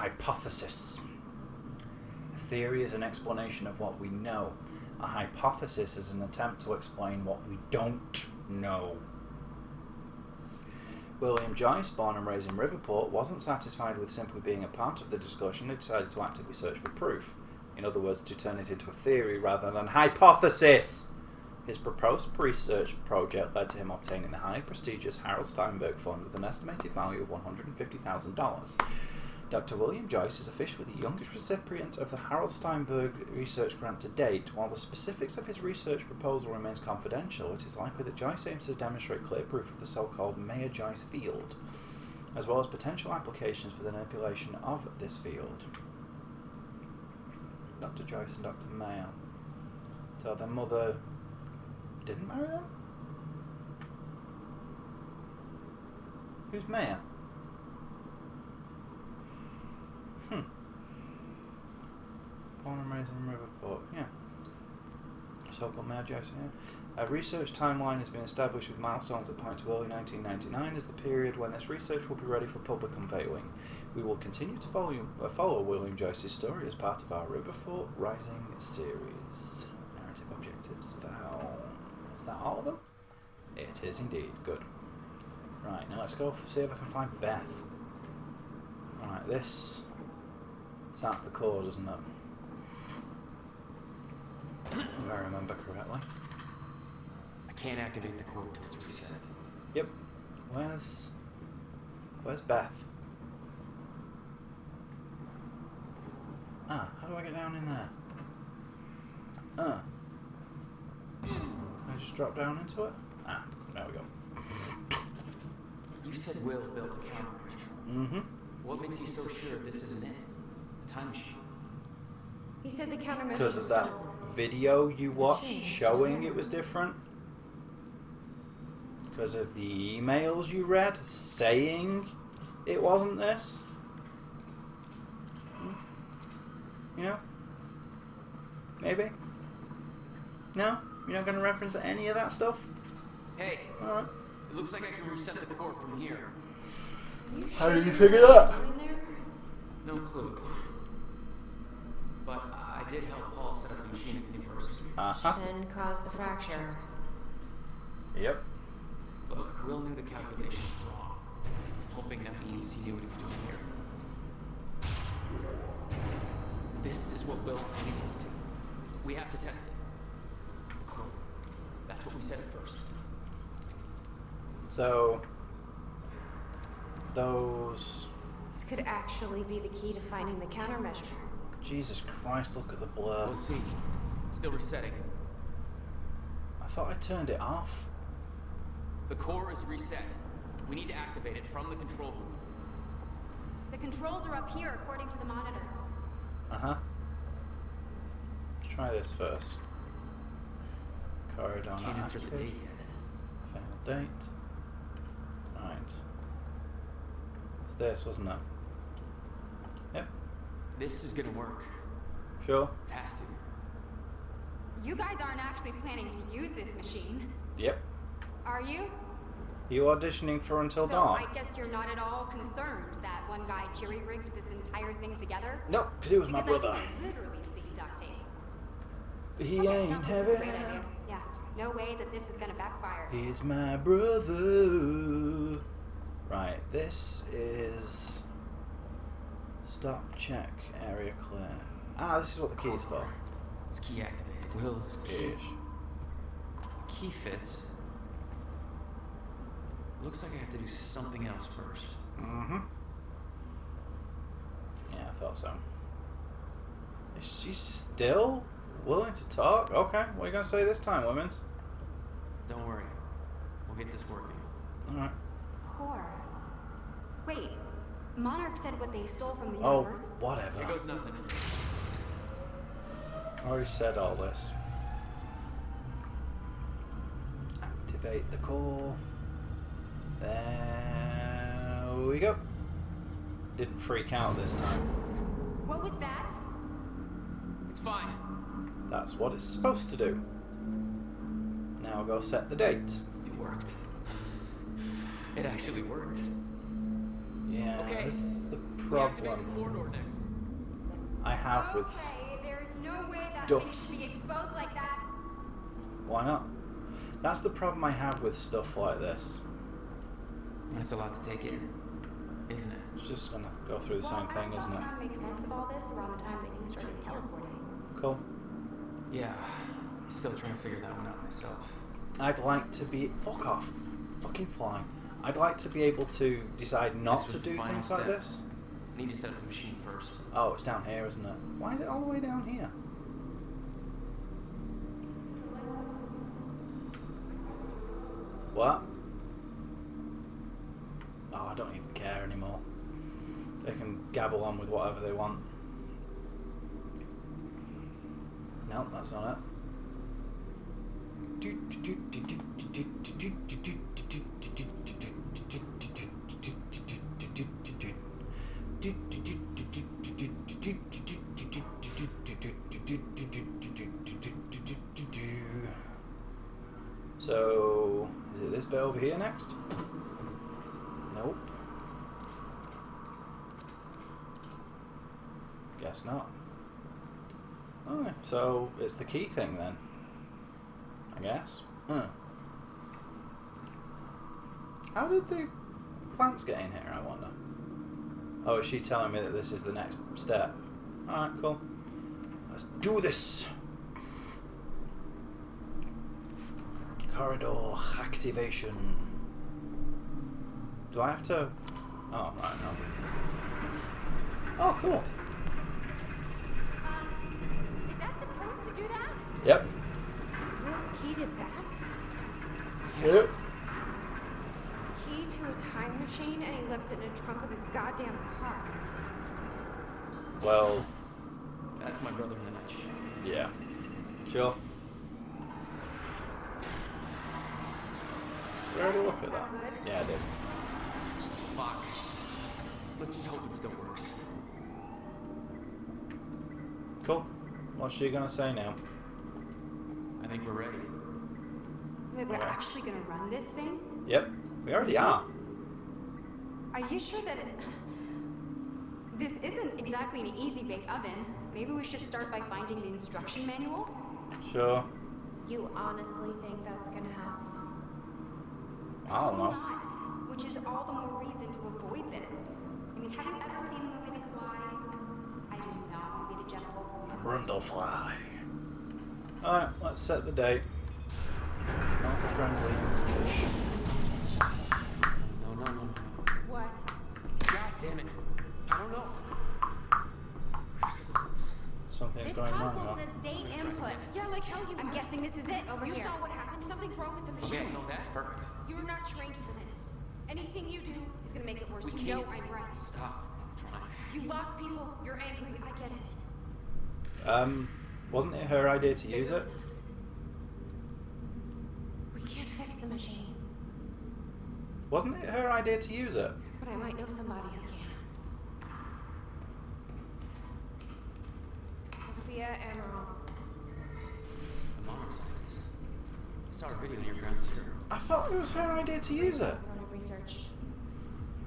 hypothesis. A theory is an explanation of what we know. A hypothesis is an attempt to explain what we don't know. William Joyce, born and raised in Riverport, wasn't satisfied with simply being a part of the discussion. He decided to actively search for proof. In other words, to turn it into a theory rather than hypothesis. His proposed research project led to him obtaining the highly prestigious Harold Steinberg Fund with an estimated value of $150,000. Dr. William Joyce is officially the youngest recipient of the Harold Steinberg research grant to date. While the specifics of his research proposal remains confidential, it is likely that Joyce aims to demonstrate clear proof of the so-called Mayer-Joyce field, as well as potential applications for the manipulation of this field. Dr. Joyce and Dr. Mayer. So their mother didn't marry them? Who's Mayer? Born and raised in Riverport, yeah. So-called Mayer-Joyce, yeah. A research timeline has been established with milestones that point to early 1999 as the period when this research will be ready for public unveiling. We will continue to follow William Joyce's story as part of our Riverport Rising series. Narrative objectives found. Is that all of them? It is indeed. Good. Right, now let's go see if I can find Beth. Right, this sounds the core, doesn't it? If I remember correctly. I can't activate the core until it's reset. Yep. Where's Beth? Ah, how do I get down in there? Can I just drop down into it? Ah, there we go. You said Will built a countermeasure. Mm-hmm. What makes you so sure this isn't it? The time machine. He said the countermeasure Because of that video you watched showing it was different? Because of the emails you read saying it wasn't this? You know? Maybe? No? You're not going to reference any of that stuff? Hey, Alright. it looks like I can reset the core from here. How did you figure that? No clue. But I did help Paul set up the machine at the university. Uh-huh. And caused the fracture. Yep. Look, Will knew the calculations were wrong. Hoping that means he knew what he was doing here. This is what Will is leading us to. We have to test it. Cool. That's what we said at first. So, those... This could actually be the key to finding the countermeasure. Jesus Christ, look at the blur. We'll see. It's still resetting. I thought I turned it off. The core is reset. We need to activate it from the control booth. The controls are up here according to the monitor. Uh-huh. Let's try this first. Corridor Can't not insert the active. date yet. Final date. Right. It's this, wasn't it? Yep. This is gonna work. Sure? It has to. You guys aren't actually planning to use this machine, Yep. are you? You auditioning for Until So Dawn? I guess you're not at all concerned that one guy jerry-rigged this entire thing together? No, because he was my Because brother. I can literally see duct tape. He Okay, ain't no, this is a heavy. great idea. Yeah, no way that this is gonna backfire. He's my brother. Right, this is... Stop, check, area clear. Ah, this is what the key's for. It's key activated. Will's key. Ish. Key fits. Looks like I have to do something else first. Mm-hmm. Yeah, I thought so. Is she still willing to talk? Okay, what are you going to say this time, women's? Don't worry. We'll get this working. Alright. Core. Wait, Monarch said what they stole from the Oh, universe. whatever. Here goes nothing. I already said all this. Activate the core. There we go. Didn't freak out this time. What was that? It's fine. That's what it's supposed to do. Now go set the date. It worked. It actually worked. Yeah, Okay. this is the activate the problem corridor next? I have with... Okay, there's no way that Duff. thing should be exposed like that. Why not? That's the problem I have with stuff like this. That's a lot to take in, isn't it? It's just gonna go through the same thing, isn't it? Make sense of all this around the time that you started teleporting. Cool. Yeah. Still trying to figure that one out myself. I'd like to be... Fuck off. Fucking fly. I'd like to be able to decide not This to was the do final things like step. this. Need to set up the machine first. Oh, it's down here, isn't it? Why is it all the way down here? What? Oh, I don't even care anymore. They can gabble on with whatever they want. No, that's not it. So, is it this bit over here next? Nope. Guess not. Okay, so it's the key thing then. I guess. How did the plants get in here, I wonder? Oh, is she telling me that this is the next step? Alright, cool. Let's do this! Corridor activation. Do I have to... Oh, right, no. Oh, cool. Is that supposed to do that? Yep. Will's keyed it back? Yep. Key to a time machine, and he left it in the trunk of his goddamn car. Well, That's my brother in a nutshell. yeah. Sure. Where had a look at that? Yeah, I did. Fuck. Let's just hope it still works. Cool. What's she gonna say now? I think we're ready. Wait, we're Okay. actually gonna run this thing? Yep. We already are. Are you sure that this isn't exactly an easy bake oven? Maybe we should start by finding the instruction manual? Sure. You honestly think that's gonna happen? I don't know. Not, which is all the more reason to avoid this. I mean, have you ever seen the movie The Fly? I do not want to be the Jeff Goldblum. Brundlefly. Alright, let's set the date. Not a friendly invitation. No. What? God damn it. I don't know. We're so close. Something's This going wrong, console huh? says date input. Yeah, like hell you I'm were. guessing this is it over You here. saw what happened. Something's wrong with the Okay, machine. no, that's perfect. You're not trained for this. Anything you do is gonna make it worse. We You know can't. I'm right. Stop trying. You lost people. You're angry. I get it. Wasn't it her idea This to is use bigger it? than us. We can't fix the machine, Wasn't it her idea to use it? but I might know somebody who can. Sophia Emerald. The monarch scientist. I saw her video near Ground Zero. I thought it was her idea to use it. Running research.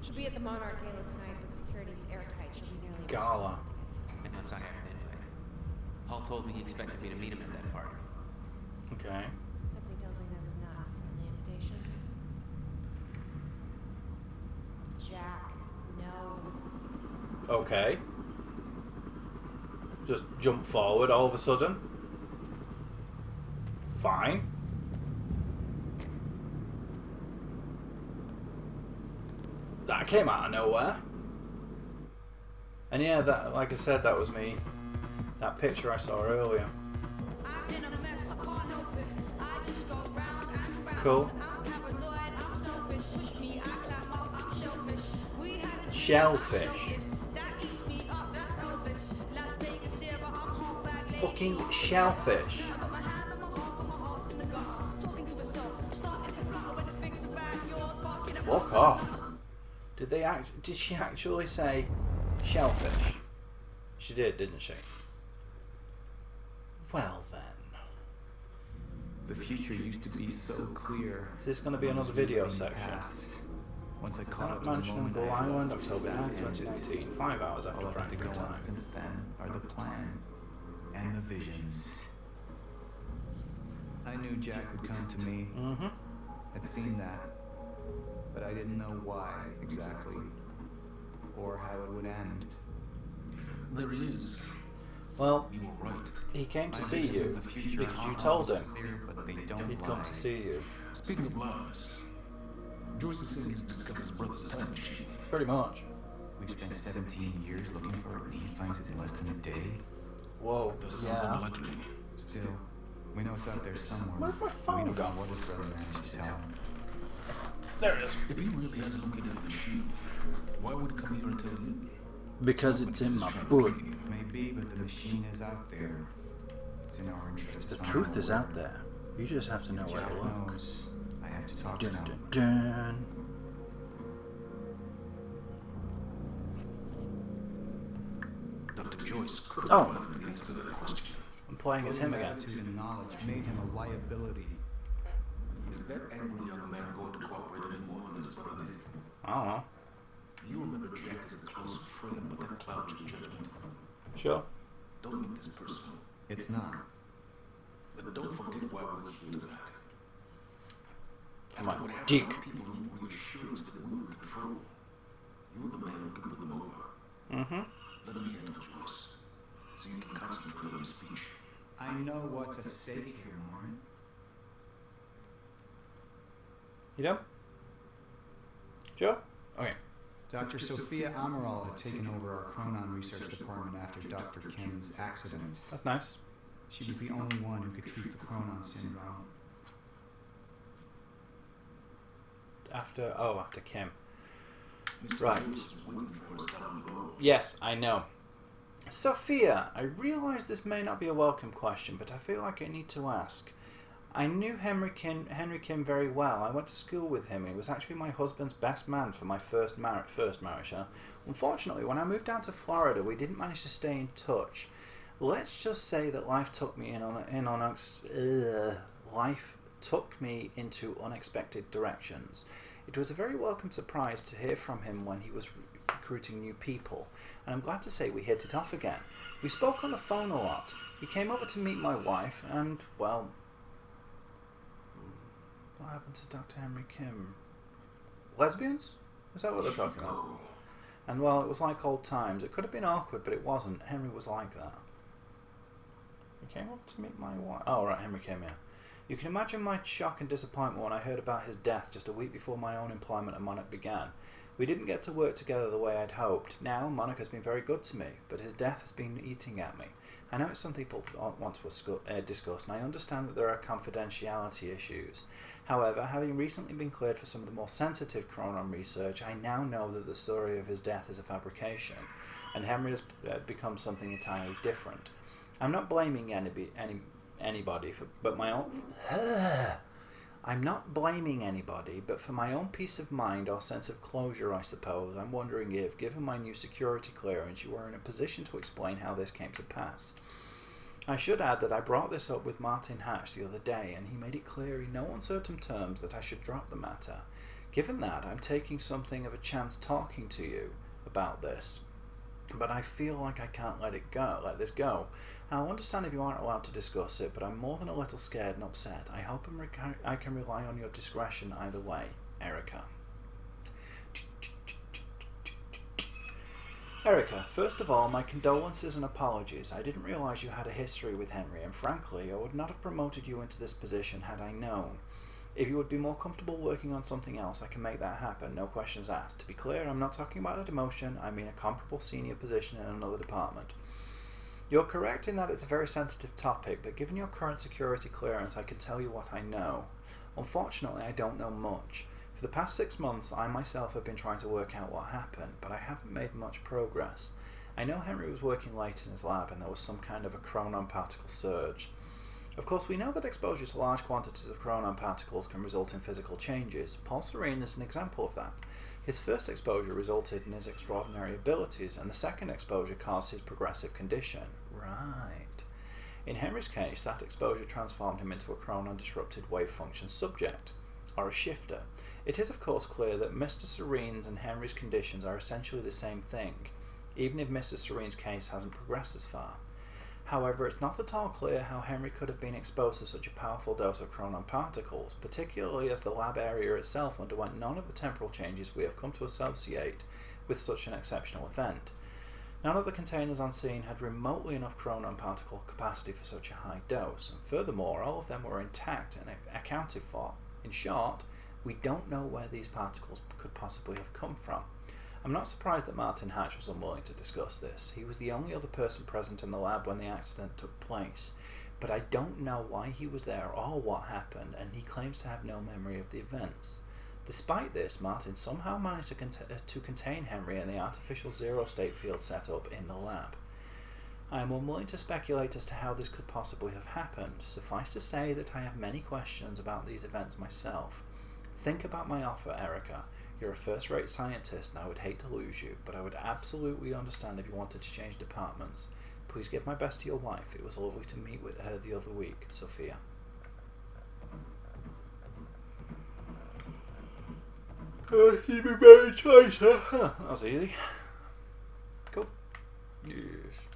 She'll be at the Monarch Gala tonight, but security's airtight. She'll be nearly Gala. Unless I have an invite. Paul told me he expected me to meet him at that party. Okay. Something tells me that was not a friendly invitation. Jack, no. Okay. Just jump forward all of a sudden. Fine. That came out of nowhere. And yeah, that, like I said, that was me. That picture I saw earlier. Cool. Shellfish. Fucking shellfish. Fuck off. Did she actually say shellfish? She did, didn't she? Well then. The future used to be so clear. Is this going to be another video section? Once I caught up to Mansion the on moment Gull I had Island, left October that 9, ended. 2019, 5 hours after All I've had to Frank's go on time. since then are the plan and the visions. I knew Jack would come to me. Mm-hmm. I'd seen that, but I didn't know why exactly, or how it would end. There is. Well, You were right. he came My to see visions you of the future because you aren't told always him clear, but they don't he'd lie. come to see you. Speaking of lies, Joyce is saying he's discovered his brother's time machine. Pretty much. We've spent 17 years looking for it, and he finds it in less than a day. Whoa, Does sound yeah. unlikely. Still, we know it's out there somewhere. Where's my We phone don't know gone? what his brother managed to tell. There it is. If he really has located the machine, why would he come here and tell you? Because it's in my book. Maybe, but the machine is out there. It's in our interest. The to find truth is where out there. You just have to know where Jack to look. knows. I have to talk to Dun, him. dun, dun. Dr. Joyce could Oh. have provided the answer to that question. I'm playing as him His again. attitude and knowledge made him a liability. Is that angry young man going to cooperate any more than his brother did? I don't know. You remember Jack as a close friend, but that clouds your judgment. Sure. Don't make this personal. It's not. But don't forget why we're here tonight. Come on, After what happened, Dick. our people need reassurance that we're in control. You're the man who can win them over. Mm-hmm. Let me handle Joyce, so you can concentrate on your speech. I know what's at stake here, Warren. You know? Sure? Okay. Dr. Sophia Amaral had taken over our Chronon research department after Dr. Kim's accident. That's nice. She was the only one who could treat the Chronon syndrome. After Kim. Mr. Right. Joyce is waiting for us down below. Yes, I know. Sophia, I realize this may not be a welcome question, but I feel like I need to ask. I knew Henry Kim very well. I went to school with him. He was actually my husband's best man for my first marriage. Huh? Unfortunately, when I moved down to Florida, we didn't manage to stay in touch. Let's just say that life took me into unexpected directions. It was a very welcome surprise to hear from him when he was recruiting new people, and I'm glad to say we hit it off again. We spoke on the phone a lot. He came over to meet my wife, and, well, what happened to Dr. Henry Kim? Lesbians? Is that what they're talking about? Go. And, well, it was like old times. It could have been awkward, but it wasn't. Henry was like that. He came over to meet my wife. Oh, right, Henry came here. You can imagine my shock and disappointment when I heard about his death just a week before my own employment at Monarch began. We didn't get to work together the way I'd hoped. Now, Monarch has been very good to me, but his death has been eating at me. I know it's something people want to discuss, and I understand that there are confidentiality issues. However, having recently been cleared for some of the more sensitive Chronon research, I now know that the story of his death is a fabrication, and Henry has become something entirely different. I'm not blaming anybody, but my own... I'm not blaming anybody, but for my own peace of mind or sense of closure, I suppose, I'm wondering if, given my new security clearance, you are in a position to explain how this came to pass. I should add that I brought this up with Martin Hatch the other day, and he made it clear in no uncertain terms that I should drop the matter. Given that, I'm taking something of a chance talking to you about this, but I feel like I can't let this go. I'll understand if you aren't allowed to discuss it, but I'm more than a little scared and upset. I hope I can rely on your discretion either way. Erica. Erica, first of all, my condolences and apologies. I didn't realize you had a history with Henry, and frankly, I would not have promoted you into this position had I known. If you would be more comfortable working on something else, I can make that happen, no questions asked. To be clear, I'm not talking about a demotion, I mean a comparable senior position in another department. You're correct in that it's a very sensitive topic, but given your current security clearance, I can tell you what I know. Unfortunately, I don't know much. For the past 6 months, I myself have been trying to work out what happened, but I haven't made much progress. I know Henry was working late in his lab and there was some kind of a chronon particle surge. Of course, we know that exposure to large quantities of chronon particles can result in physical changes. Paul Serene is an example of that. His first exposure resulted in his extraordinary abilities, and the second exposure caused his progressive condition. Right. In Henry's case, that exposure transformed him into a chronon-disrupted wave function subject. or a shifter. It is of course clear that Mr. Serene's and Henry's conditions are essentially the same thing, even if Mr. Serene's case hasn't progressed as far. However, it's not at all clear how Henry could have been exposed to such a powerful dose of chronon particles, particularly as the lab area itself underwent none of the temporal changes we have come to associate with such an exceptional event. None of the containers on scene had remotely enough chronon particle capacity for such a high dose, and furthermore, all of them were intact and accounted for. In short, we don't know where these particles could possibly have come from. I'm not surprised that Martin Hatch was unwilling to discuss this. He was the only other person present in the lab when the accident took place, but I don't know why he was there or what happened, and he claims to have no memory of the events. Despite this, Martin somehow managed to contain Henry in the artificial zero-state field set up in the lab. I am unwilling to speculate as to how this could possibly have happened. Suffice to say that I have many questions about these events myself. Think about my offer, Erica. You're a first-rate scientist and I would hate to lose you, but I would absolutely understand if you wanted to change departments. Please give my best to your wife. It was lovely to meet with her the other week. Sophia. You've been very choice, huh? That was easy. Cool. Yes.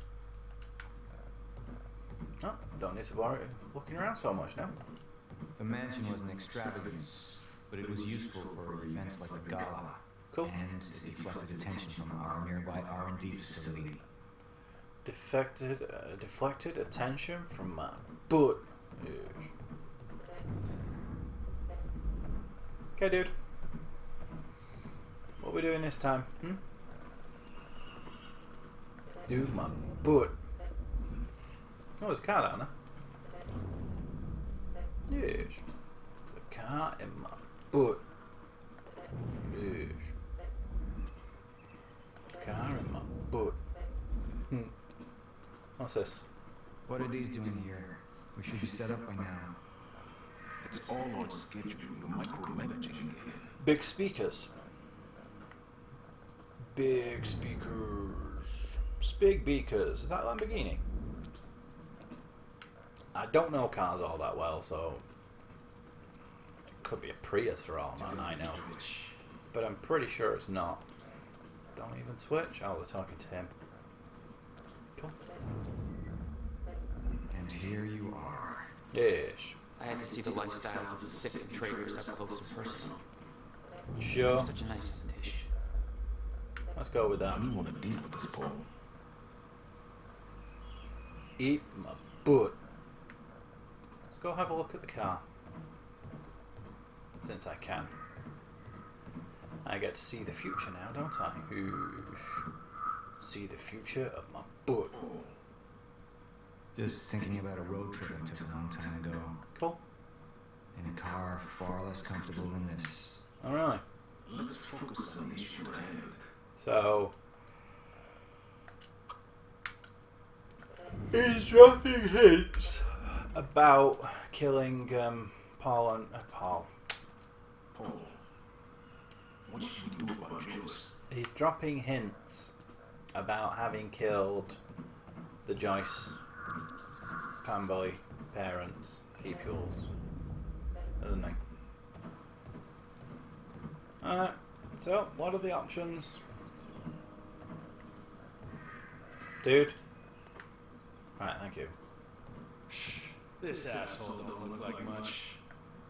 Oh, don't need to worry looking around so much now. The mansion was an extravagance, but it was useful for events like the gala. Cool. And it deflected attention from our nearby R&D facility. Deflected attention from my butt. Yes. Okay, dude. What are we doing this time? Dude, my butt. Oh, there's a car down there. Yes. The car in my butt. Yes. Car in my butt. What's this? What are these doing here? We should be set up by now. It's all on schedule. You're micromanaging again. Big speakers. Big speakers. Spig beakers. Is that Lamborghini? I don't know cars all that well, so it could be a Prius for all I know. But I'm pretty sure it's not. Don't even switch. Oh, they're talking to him. Cool. And here you are. Yes. I had to see the lifestyles of the sick and traders up close and personal. Sure. Such a nice invitation. Let's go with that. How do you want to deal with this, Paul? Eat my butt. Let's go have a look at the car. Since I can. I get to see the future now, don't I? Oosh. See the future of my butt. Just thinking about a road trip I took a long time ago. Cool. In a car far less comfortable than this. Alright. Let's focus on the issue at hand. So he's dropping hints about killing Paul and Paul. Paul, what should we do about Joyce? He's dropping hints about having killed the Joyce family, parents, pupils, isn't he? Alright, so what are the options? Dude? Alright, thank you. This asshole don't look like much.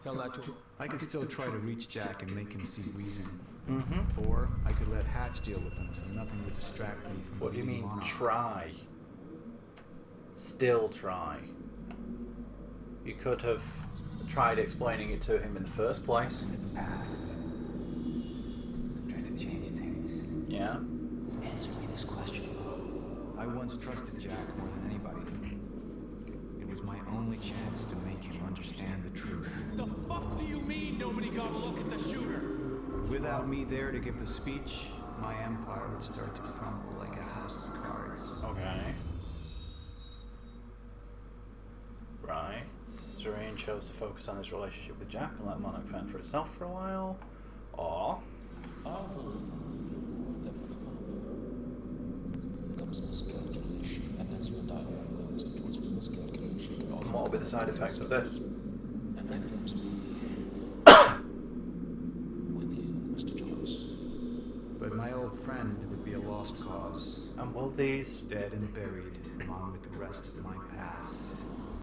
Tell that to him. I could still try to reach Jack and make him see reason. Mm-hmm. Or I could let Hatch deal with him so nothing would distract me from What do you leading mean, him on. try? Still try. You could have tried explaining it to him in the first place. Into the past. Try to change things. Yeah. Answer me this question, Paul. I once trusted Jack more than anybody. It was my only chance to make him understand the truth. The fuck do you mean nobody got a look at the shooter? Without me there to give the speech, my empire would start to crumble like a house of cards. Okay. Right. Serene chose to focus on his relationship with Jack and let Monarch fend for itself for a while. Or... Comes miscalculation, and as you and I all know, Mr. Joyce, miscalculation can And also what will be the side effects of this? and that comes me. lost cause, And will these dead and buried along with the rest of my past.